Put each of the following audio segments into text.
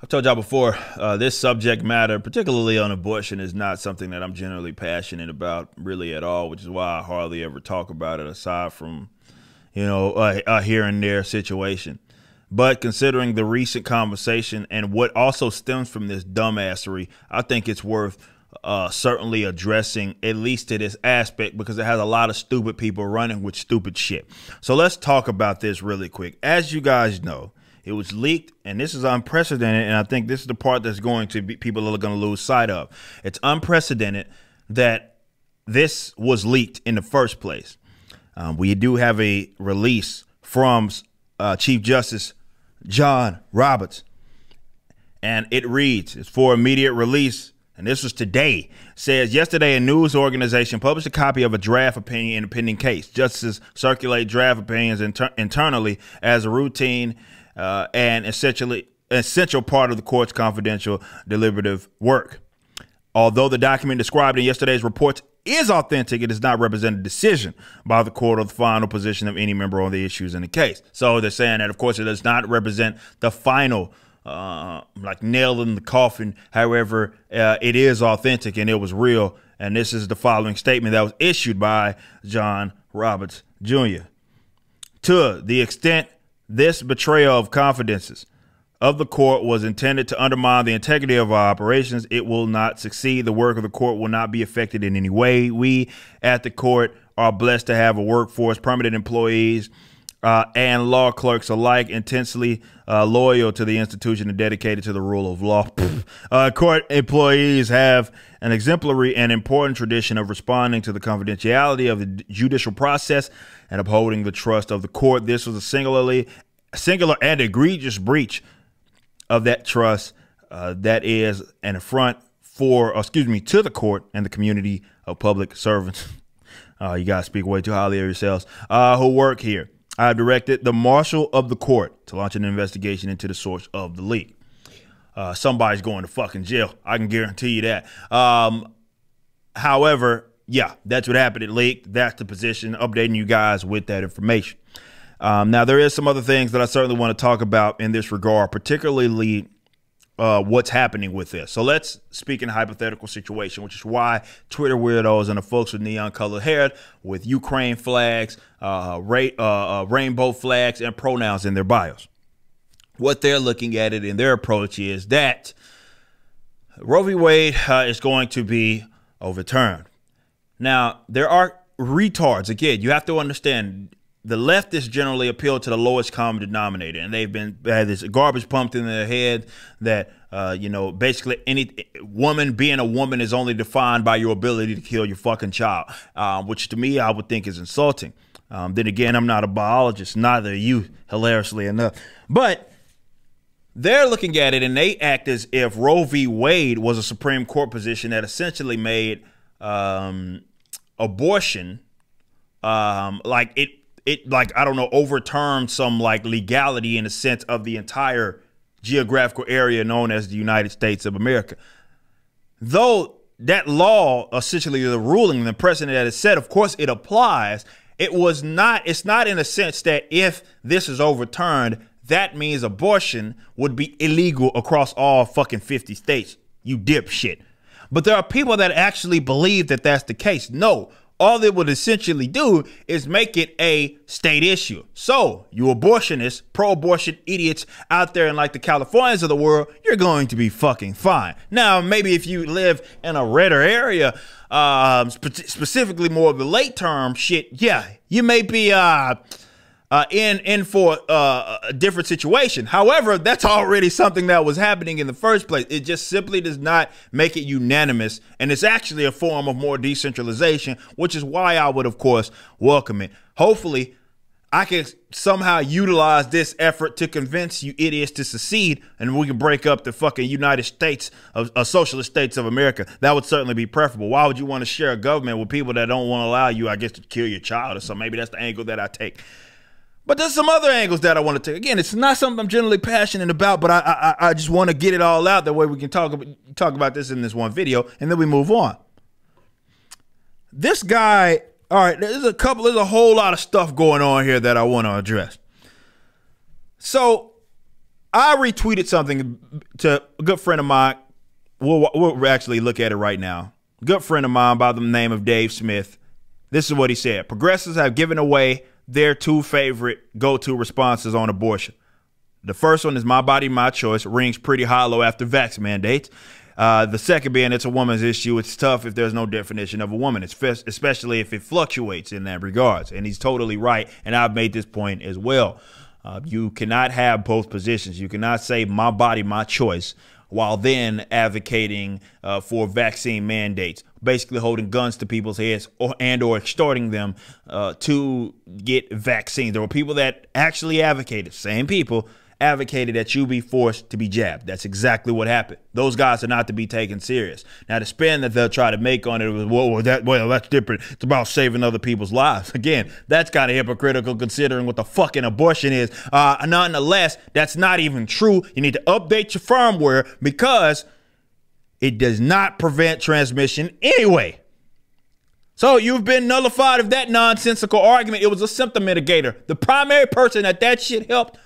I've told y'all before, this subject matter, particularly on abortion, is not something that I'm generally passionate about really at all, which is why I hardly ever talk about it aside from, a here and there situation. But considering the recent conversation and what also stems from this dumbassery, I think it's worth certainly addressing at least to this aspect because it has a lot of stupid people running with stupid shit. So let's talk about this really quick. As you guys know, it was leaked, and this is unprecedented, and I think this is the part that's going to be people are going to lose sight of. It's unprecedented that this was leaked in the first place. We do have a release from Chief Justice John Roberts, and it reads, it's for immediate release, and this was today. It says, yesterday a news organization published a copy of a draft opinion in a pending case. Justices circulate draft opinions internally as a routine and essential part of the court's confidential deliberative work. Although the document described in yesterday's reports is authentic, it does not represent a decision by the court or the final position of any member on the issues in the case. So they're saying that, of course, it does not represent the final like nail in the coffin. However, it is authentic and it was real. And this is the following statement that was issued by John Roberts Jr. To the extent this betrayal of confidences of the court was intended to undermine the integrity of our operations, it will not succeed. The work of the court will not be affected in any way. We at the court are blessed to have a workforce, permanent employees, and law clerks alike intensely loyal to the institution and dedicated to the rule of law. Court employees have an exemplary and important tradition of responding to the confidentiality of the judicial process and upholding the trust of the court. This was a singular and egregious breach of that trust that is an affront to the court and the community of public servants. You guys speak way too highly of yourselves who work here. I have directed the marshal of the court to launch an investigation into the source of the leak. Somebody's going to fucking jail. I can guarantee you that. However, yeah, that's what happened. It leaked. That's the position. Updating you guys with that information. Now, there is some other things that I certainly want to talk about in this regard, particularly what's happening with this. So let's speak in a hypothetical situation, which is why Twitter weirdos and the folks with neon colored hair with Ukraine flags, rainbow flags, and pronouns in their bios. What they're looking at it in their approach is that Roe v. Wade is going to be overturned. Now, there are retards. Again, you have to understand, the leftists generally appeal to the lowest common denominator, and they've had this garbage pumped in their head that, basically any woman being a woman is only defined by your ability to kill your fucking child, which to me, I would think is insulting. Then again, I'm not a biologist, neither are you, hilariously enough. But they're looking at it and they act as if Roe v. Wade was a Supreme Court position that essentially made abortion overturned some like legality in the sense of the entire geographical area known as the United States of America. Though that law, essentially the ruling, the precedent that is set, of course it applies. It's not in a sense that if this is overturned, that means abortion would be illegal across all fucking 50 states, you dipshit. But there are people that actually believe that that's the case. No. All they would essentially do is make it a state issue. So you abortionists, pro-abortion idiots out there in like the Californias of the world, you're going to be fucking fine. Now, maybe if you live in a redder area, specifically more of the late term shit, yeah, you may be in for a different situation. However, that's already something that was happening in the first place. It just simply does not make it unanimous, and it's actually a form of more decentralization, which is why I would, of course, welcome it. Hopefully, I can somehow utilize this effort to convince you idiots to secede, and we can break up the fucking United States of Socialist States of America. That would certainly be preferable. Why would you want to share a government with people that don't want to allow you, I guess, to kill your child or something? Maybe that's the angle that I take. But there's some other angles that I want to take. Again, it's not something I'm generally passionate about, but I just want to get it all out. That way we can talk about this in this one video, and then we move on. This guy, all right, there's a whole lot of stuff going on here that I want to address. So I retweeted something to a good friend of mine. We'll actually look at it right now. Good friend of mine by the name of Dave Smith. This is what he said. Progressives have given away their two favorite go-to responses on abortion. The first one is my body, my choice. Rings pretty hollow after vax mandates. The second being it's a woman's issue. It's tough if there's no definition of a woman, especially if it fluctuates in that regards. And he's totally right. And I've made this point as well. You cannot have both positions. You cannot say my body, my choice, while then advocating for vaccine mandates, basically holding guns to people's heads or extorting them to get vaccines. There were people that actually advocated, same people, advocated that you be forced to be jabbed. That's exactly what happened. Those guys are not to be taken serious. Now, the spin that they'll try to make on it was, well, that's different. It's about saving other people's lives. Again, that's kind of hypocritical considering what the fucking abortion is. Nonetheless, that's not even true. You need to update your firmware because it does not prevent transmission anyway. So you've been nullified of that nonsensical argument. It was a symptom mitigator. The primary person that shit helped,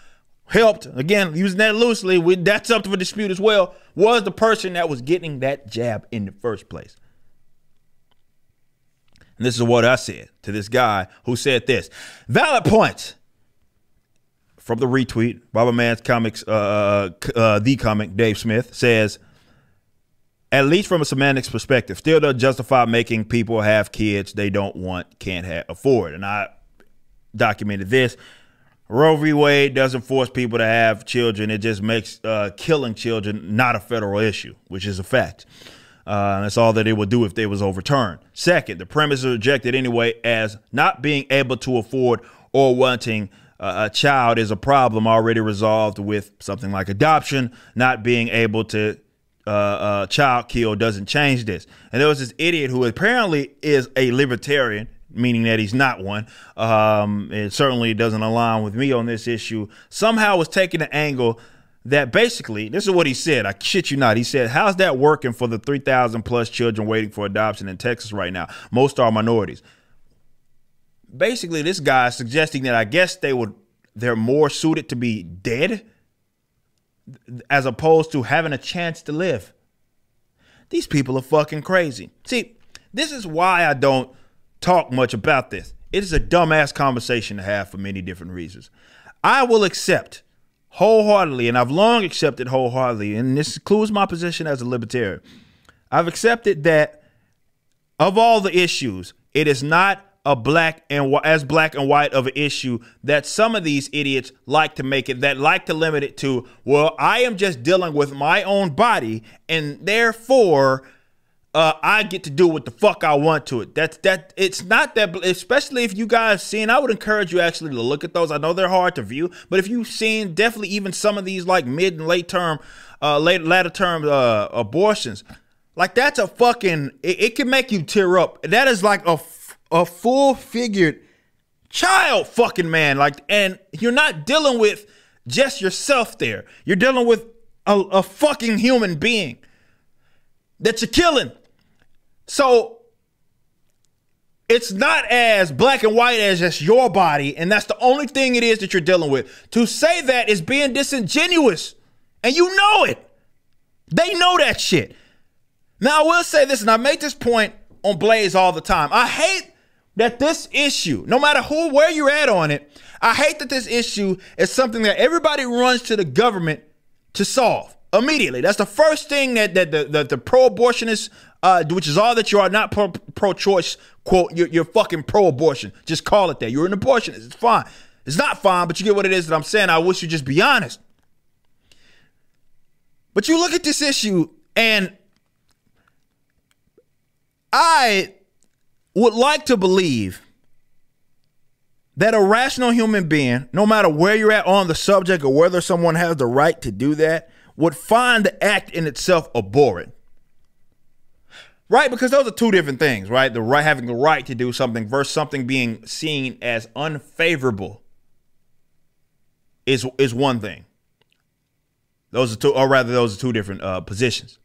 again, using that loosely, that's up for dispute as well, was the person that was getting that jab in the first place. And this is what I said to this guy who said this. Valid points. From the retweet, Baba Man's Comics, the comic, Dave Smith, says, at least from a semantics perspective, still doesn't justify making people have kids they don't want, can't afford. And I documented this. Roe v. Wade doesn't force people to have children. It just makes killing children not a federal issue, which is a fact. That's all that it would do if they was overturned. Second, the premise is rejected anyway as not being able to afford or wanting a child is a problem already resolved with something like adoption. Not being able to child kill doesn't change this. And there was this idiot who apparently is a libertarian, meaning that he's not one. It certainly doesn't align with me on this issue. Somehow was taking an angle that basically, this is what he said. I shit you not. He said, how's that working for the 3,000 plus children waiting for adoption in Texas right now? Most are minorities. Basically, this guy is suggesting that I guess they're more suited to be dead as opposed to having a chance to live. These people are fucking crazy. See, this is why I don't talk much about this. It is a dumbass conversation to have for many different reasons. I will accept wholeheartedly, and I've long accepted wholeheartedly, and this includes my position as a libertarian. I've accepted that of all the issues, it is not as black and white of an issue that some of these idiots like to make it, that like to limit it to, well, I am just dealing with my own body, and therefore I get to do what the fuck I want to it. It's not that, especially if you guys seen, I would encourage you actually to look at those. I know they're hard to view, but if you've seen definitely even some of these like mid and latter term abortions, like that's a fucking, it can make you tear up. That is like a full figured child fucking man. Like, and you're not dealing with just yourself there. You're dealing with a fucking human being that you're killing. So it's not as black and white as just your body, and that's the only thing it is that you're dealing with. To say that is being disingenuous, and you know it. They know that shit. Now, I will say this, and I make this point on Blaze all the time. I hate that this issue, no matter where you're at on it, I hate that this issue is something that everybody runs to the government to solve immediately. That's the first thing that the pro-abortionists, which is all that you are, not pro-choice, quote, you're fucking pro-abortion. Just call it that. You're an abortionist. It's fine. It's not fine, but you get what it is that I'm saying. I wish you'd just be honest. But you look at this issue, and I would like to believe that a rational human being, no matter where you're at on the subject or whether someone has the right to do that, would find the act in itself abhorrent. Right? Because those are two different things, right? The right, having the right to do something versus something being seen as unfavorable is one thing. Those are two different positions.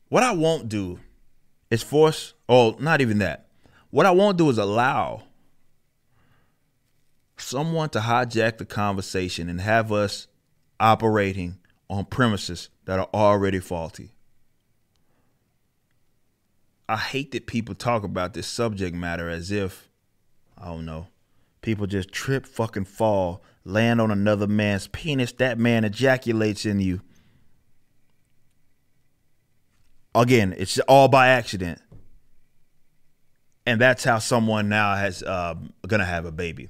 What I won't do is force, or not even that. What I won't do is allow someone to hijack the conversation and have us operating on premises that are already faulty. I hate that people talk about this subject matter as if, I don't know, people just trip, fucking fall, land on another man's penis, that man ejaculates in you. Again, it's all by accident. And that's how someone now has gonna have a baby.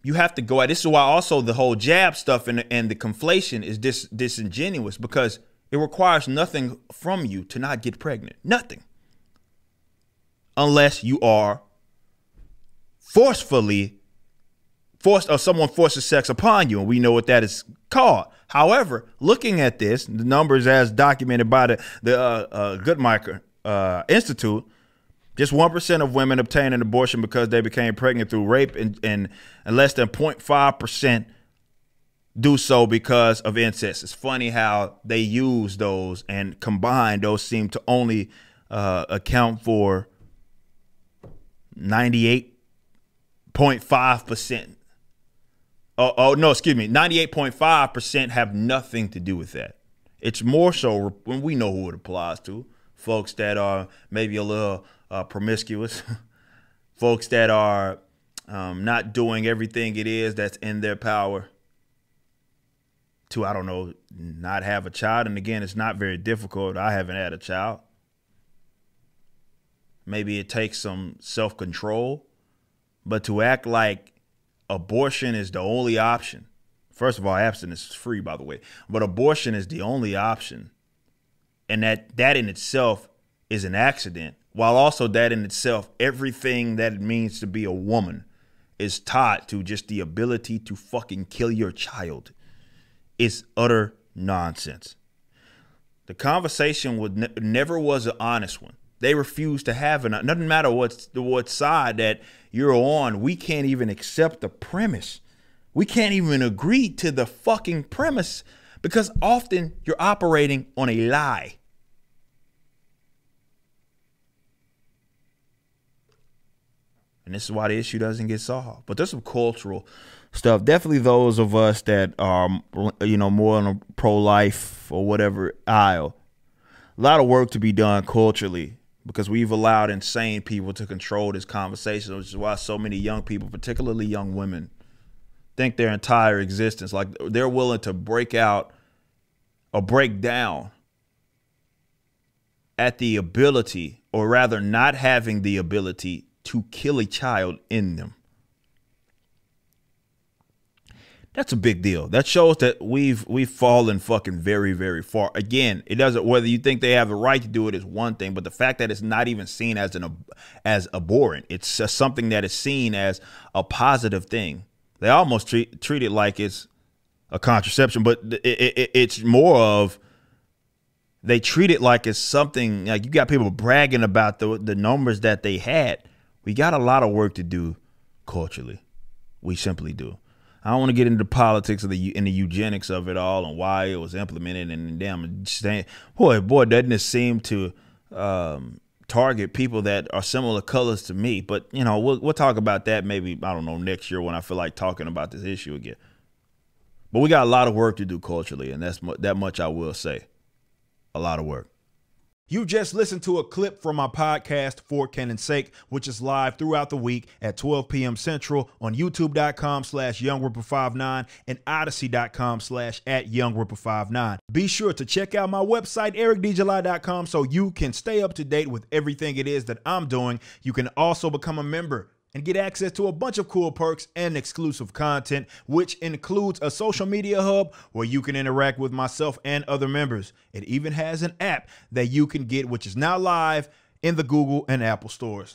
You have to go at this is why also the whole jab stuff and the conflation is disingenuous, because it requires nothing from you to not get pregnant. Nothing. Unless you are someone forces sex upon you, and we know what that is called. However, looking at this, the numbers as documented by the Guttmacher Institute, just 1% of women obtain an abortion because they became pregnant through rape, and less than 0.5% do so because of incest. It's funny how they use those and combine those seem to only account for 98.5%. Oh, no, excuse me. 98.5% have nothing to do with that. It's more so when we know who it applies to. Folks that are maybe a little promiscuous. Folks that are not doing everything it is that's in their power to, I don't know, not have a child. And again, it's not very difficult. I haven't had a child. Maybe it takes some self-control. But to act like abortion is the only option. First of all, abstinence is free, by the way. But abortion is the only option. And that in itself is an accident. While also that in itself, everything that it means to be a woman is tied to just the ability to fucking kill your child. It's utter nonsense. The conversation never was an honest one. They refuse to have it. Doesn't matter what side that you're on. We can't even accept the premise. We can't even agree to the fucking premise because often you're operating on a lie. And this is why the issue doesn't get solved. But there's some cultural stuff. Definitely those of us that are, more on a pro-life or whatever aisle. A lot of work to be done culturally because we've allowed insane people to control this conversation, which is why so many young people, particularly young women, think their entire existence, like they're willing to break out or break down at the ability, or rather not having the ability to kill a child in them. That's a big deal. That shows that we've fallen fucking very, very far. Again, it doesn't, whether you think they have the right to do it is one thing, but the fact that it's not even seen as abhorrent, it's just something that is seen as a positive thing. They almost treat it like it's a contraception, but it's more of, they treat it like it's something, like you got people bragging about the numbers that they had. We got a lot of work to do culturally. We simply do. I don't want to get into the politics of the eugenics of it all and why it was implemented. And damn, boy, doesn't it seem to target people that are similar colors to me? But we'll talk about that maybe, I don't know, next year when I feel like talking about this issue again. But we got a lot of work to do culturally, and that much I will say. A lot of work. You just listened to a clip from my podcast, For Canon's Sake, which is live throughout the week at 12 p.m. Central on youtube.com/YoungRipper59 and Odyssey.com/@YoungRipper59. Be sure to check out my website, ericdjuly.com, so you can stay up to date with everything it is that I'm doing. You can also become a member and get access to a bunch of cool perks and exclusive content, which includes a social media hub where you can interact with myself and other members. It even has an app that you can get, which is now live in the Google and Apple stores.